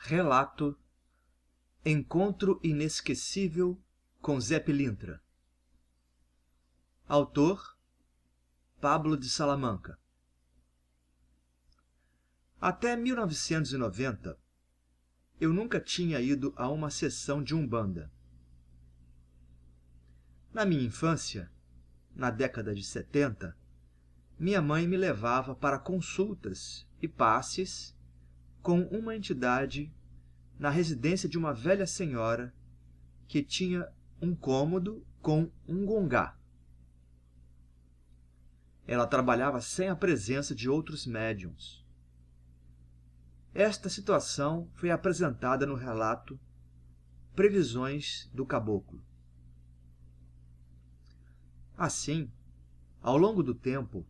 Relato Encontro Inesquecível com Zé Pilintra. Autor Pablo de Salamanca. Até 1990, eu nunca tinha ido a uma sessão de Umbanda. Na minha infância, na década de 70, minha mãe me levava para consultas e passes com uma entidade na residência de uma velha senhora que tinha um cômodo com um gongá. Ela trabalhava sem a presença de outros médiuns. Esta situação foi apresentada no relato Previsões do Caboclo. Assim, ao longo do tempo,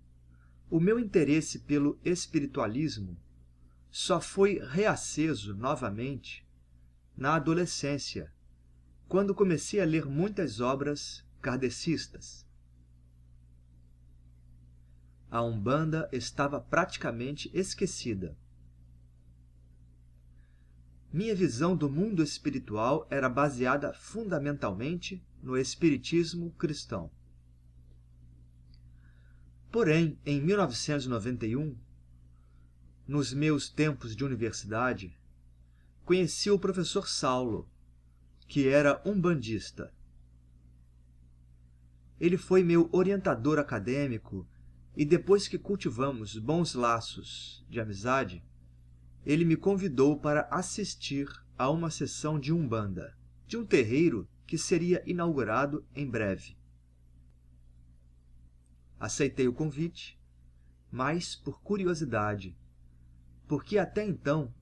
o meu interesse pelo espiritualismo só foi reaceso novamente na adolescência, quando comecei a ler muitas obras kardecistas. A Umbanda estava praticamente esquecida. Minha visão do mundo espiritual era baseada fundamentalmente no espiritismo cristão. Porém, em 1991, nos meus tempos de universidade, conheci o professor Saulo, que era umbandista. Ele foi meu orientador acadêmico e depois que cultivamos bons laços de amizade, ele me convidou para assistir a uma sessão de Umbanda, de um terreiro que seria inaugurado em breve. Aceitei o convite, mas por curiosidade, porque até então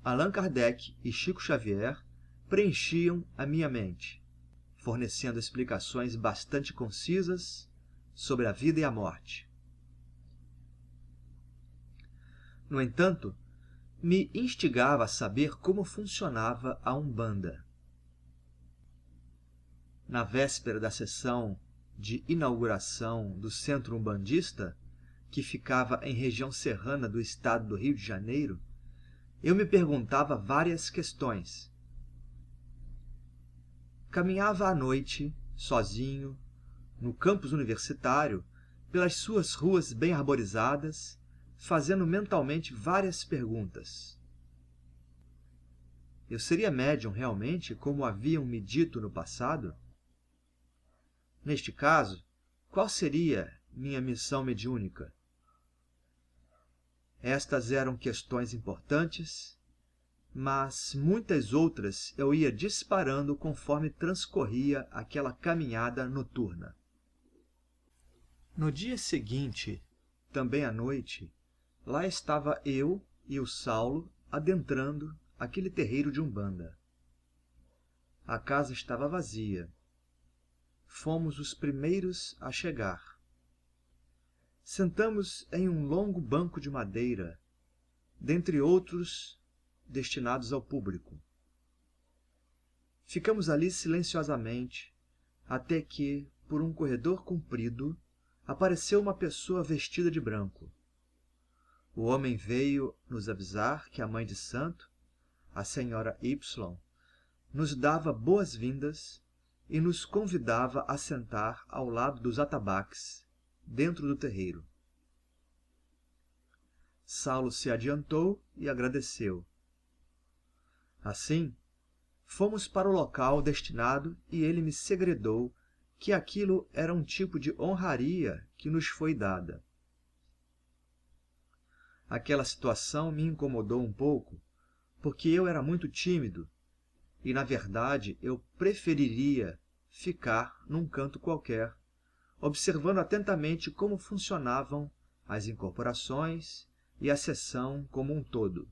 Allan Kardec e Chico Xavier preenchiam a minha mente, fornecendo explicações bastante concisas sobre a vida e a morte. No entanto, me instigava a saber como funcionava a Umbanda. Na véspera da sessão de inauguração do Centro Umbandista, que ficava em região serrana do estado do Rio de Janeiro, eu me perguntava várias questões. Caminhava à noite, sozinho, no campus universitário, pelas suas ruas bem arborizadas, fazendo mentalmente várias perguntas. Eu seria médium realmente, como haviam me dito no passado? Neste caso, qual seria minha missão mediúnica? Estas eram questões importantes, mas muitas outras eu ia disparando conforme transcorria aquela caminhada noturna. No dia seguinte, também à noite, lá estava eu e o Saulo adentrando aquele terreiro de Umbanda. A casa estava vazia. Fomos os primeiros a chegar. Sentamos em um longo banco de madeira, dentre outros destinados ao público. Ficamos ali silenciosamente, até que, por um corredor comprido, apareceu uma pessoa vestida de branco. O homem veio nos avisar que a mãe de santo, a senhora Y, nos dava boas-vindas e nos convidava a sentar ao lado dos atabaques, dentro do terreiro. Saulo se adiantou e agradeceu. Assim, fomos para o local destinado e ele me segredou que aquilo era um tipo de honraria que nos foi dada. Aquela situação me incomodou um pouco, porque eu era muito tímido e, na verdade, eu preferiria ficar num canto qualquer, observando atentamente como funcionavam as incorporações e a sessão como um todo.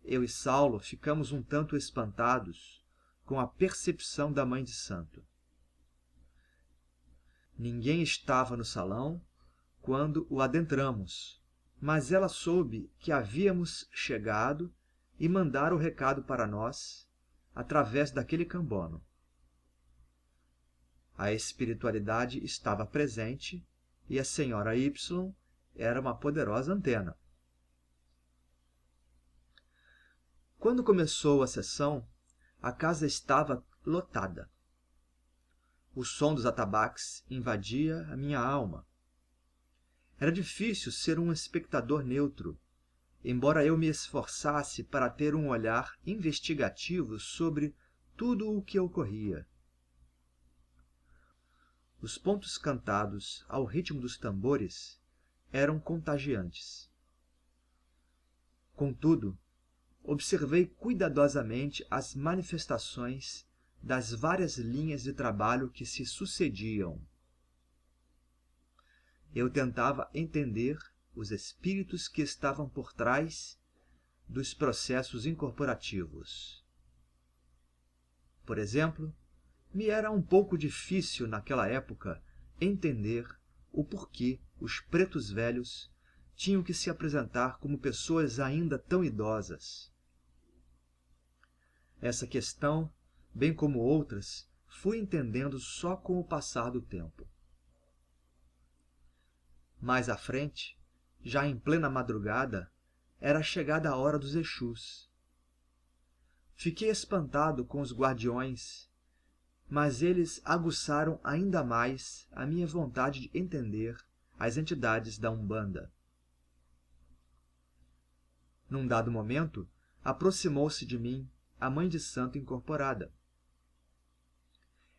Eu e Saulo ficamos um tanto espantados com a percepção da mãe de santo. Ninguém estava no salão quando o adentramos, mas ela soube que havíamos chegado e mandara o recado para nós através daquele cambono. A espiritualidade estava presente e a senhora Y era uma poderosa antena. Quando começou a sessão, a casa estava lotada. O som dos atabaques invadia a minha alma. Era difícil ser um espectador neutro, embora eu me esforçasse para ter um olhar investigativo sobre tudo o que ocorria. Os pontos cantados ao ritmo dos tambores eram contagiantes. Contudo, observei cuidadosamente as manifestações das várias linhas de trabalho que se sucediam. Eu tentava entender os espíritos que estavam por trás dos processos incorporativos. Por exemplo, me era um pouco difícil naquela época entender o porquê os pretos velhos tinham que se apresentar como pessoas ainda tão idosas. Essa questão, bem como outras, fui entendendo só com o passar do tempo. Mais à frente, já em plena madrugada, era chegada a hora dos Exus. Fiquei espantado com os guardiões, mas eles aguçaram ainda mais a minha vontade de entender as entidades da Umbanda. Num dado momento, aproximou-se de mim a Mãe de Santo incorporada.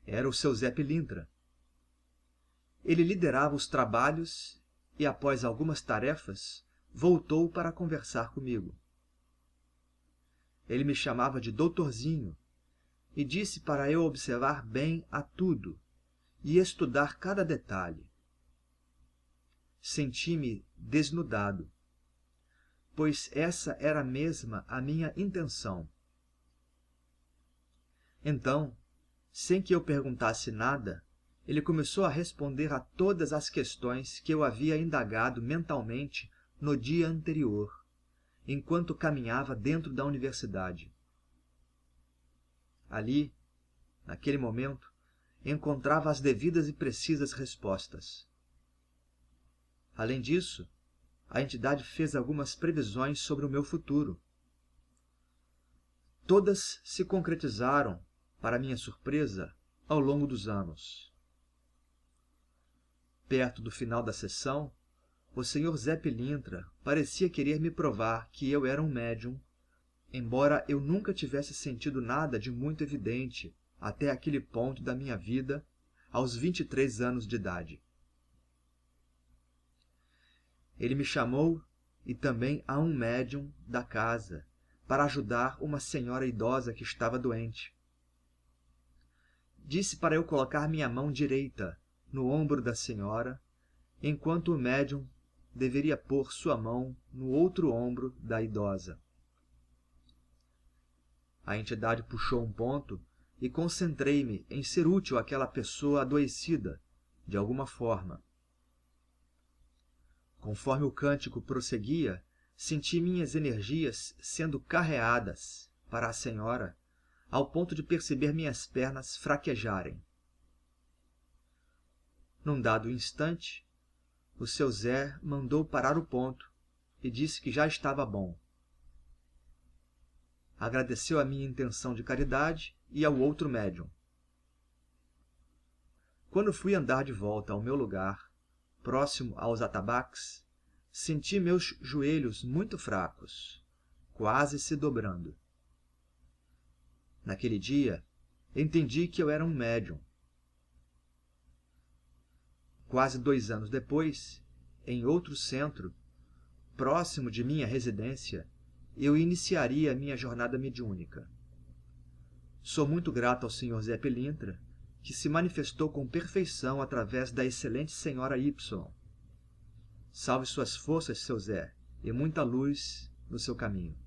Era o seu Zé Pilintra. Ele liderava os trabalhos e, após algumas tarefas, voltou para conversar comigo. Ele me chamava de doutorzinho e disse para eu observar bem a tudo e estudar cada detalhe. Senti-me desnudado, pois essa era mesma a minha intenção. Então, sem que eu perguntasse nada, ele começou a responder a todas as questões que eu havia indagado mentalmente no dia anterior, enquanto caminhava dentro da universidade. Ali, naquele momento, encontrava as devidas e precisas respostas. Além disso, a entidade fez algumas previsões sobre o meu futuro. Todas se concretizaram, para minha surpresa, ao longo dos anos. Perto do final da sessão, o Sr. Zé Pilintra parecia querer me provar que eu era um médium, embora eu nunca tivesse sentido nada de muito evidente até aquele ponto da minha vida, aos 23 anos de idade. Ele me chamou, e também a um médium da casa, para ajudar uma senhora idosa que estava doente. Disse para eu colocar minha mão direita no ombro da senhora, enquanto o médium deveria pôr sua mão no outro ombro da idosa. A entidade puxou um ponto e concentrei-me em ser útil àquela pessoa adoecida, de alguma forma. Conforme o cântico prosseguia, senti minhas energias sendo carreadas para a senhora, ao ponto de perceber minhas pernas fraquejarem. Num dado instante, o seu Zé mandou parar o ponto e disse que já estava bom. Agradeceu a minha intenção de caridade e ao outro médium. Quando fui andar de volta ao meu lugar, próximo aos atabaques, senti meus joelhos muito fracos, quase se dobrando. Naquele dia, entendi que eu era um médium. Quase 2 anos depois, em outro centro, próximo de minha residência, eu iniciaria a minha jornada mediúnica. Sou muito grato ao Sr. Zé Pilintra, que se manifestou com perfeição através da excelente Senhora Y. Salve suas forças, seu Zé, e muita luz no seu caminho.